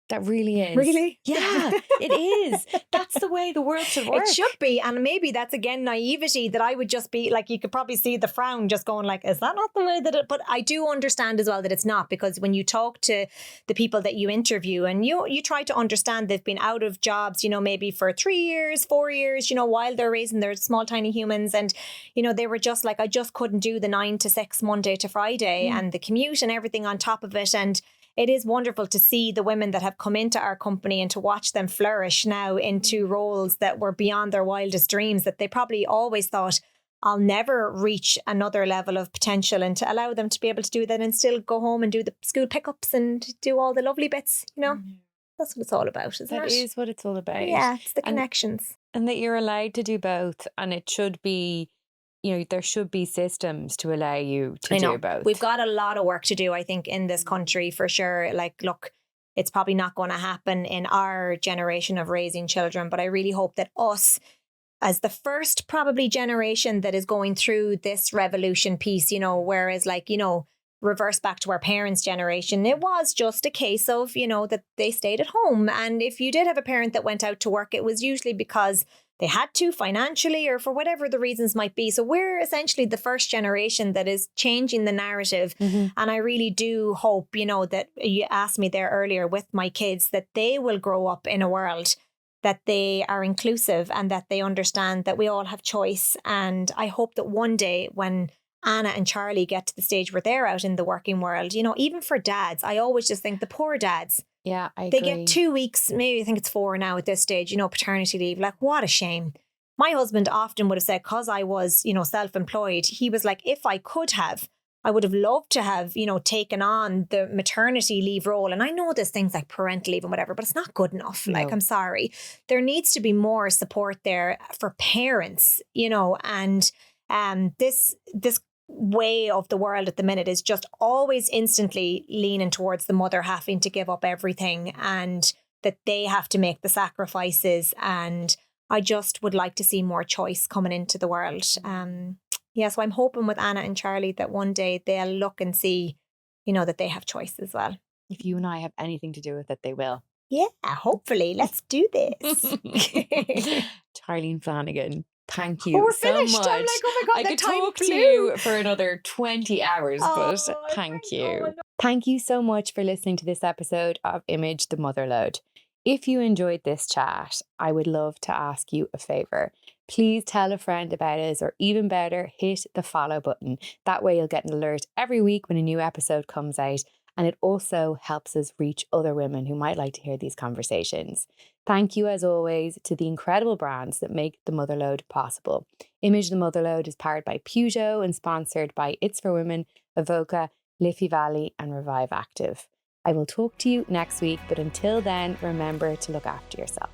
That really is. Really? Yeah, it is. That's the way the world should work. It should be. And maybe that's, again, naivety, that I would just be like, you could probably see the frown just going like, is that not the way that it... But I do understand as well that it's not, because when you talk to the people that you interview and you try to understand, they've been out of jobs, you know, maybe for 3 years, 4 years, you know, while they're raising their small, tiny humans. And, you know, they were just like, I just couldn't do the 9 to 6 Monday to Friday and the commute and everything on top of it. And it is wonderful to see the women that have come into our company and to watch them flourish now into roles that were beyond their wildest dreams, that they probably always thought, I'll never reach another level of potential, and to allow them to be able to do that and still go home and do the school pickups and do all the lovely bits, you know. That's what it's all about, isn't it? That is what it's all about. Yeah, it's the connections. And that you're allowed to do both, and it should be, you know, there should be systems to allow you to do both. We've got a lot of work to do, I think, in this country for sure. Like, look, it's probably not going to happen in our generation of raising children, but I really hope that us, as the first probably generation that is going through this revolution piece, you know, whereas like, you know, reverse back to our parents' generation, it was just a case of, you know, that they stayed at home. And if you did have a parent that went out to work, it was usually because they had to financially or for whatever the reasons might be. So we're essentially the first generation that is changing the narrative. And I really do hope, you know, that you asked me there earlier with my kids, that they will grow up in a world that they are inclusive and that they understand that we all have choice. And I hope that one day when Anna and Charlie get to the stage where they're out in the working world, you know, even for dads, I always just think the poor dads, yeah, I they agree. get 2 weeks, maybe I think it's 4 now at this stage, you know, paternity leave. Like, what a shame. My husband often would have said, because I was, you know, self-employed, he was like, if I could have, I would have loved to have, you know, taken on the maternity leave role. And I know there's things like parental leave and whatever, but it's not good enough. Like, I'm sorry. There needs to be more support there for parents, you know, and this way of the world at the minute is just always instantly leaning towards the mother having to give up everything and that they have to make the sacrifices. And I just would like to see more choice coming into the world. Yeah, so I'm hoping with Anna and Charlie that one day they'll look and see, you know, that they have choice as well. If you and I have anything to do with it, they will. Yeah, hopefully. Let's do this. Charlene Flanagan, thank you we're so finished. much. I'm like, oh my God, I the could time talk to flew. you for another 20 hours, but thank you. Thank you so much for listening to this episode of IMAGE The Motherload. If you enjoyed this chat, I would love to ask you a favour. Please tell a friend about us, or even better, hit the follow button. That way you'll get an alert every week when a new episode comes out. And it also helps us reach other women who might like to hear these conversations. Thank you, as always, to the incredible brands that make the Motherload possible. IMAGE The Motherload is powered by Peugeot and sponsored by It's For Women, Evoca, Liffey Valley and Revive Active. I will talk to you next week, but until then, remember to look after yourself.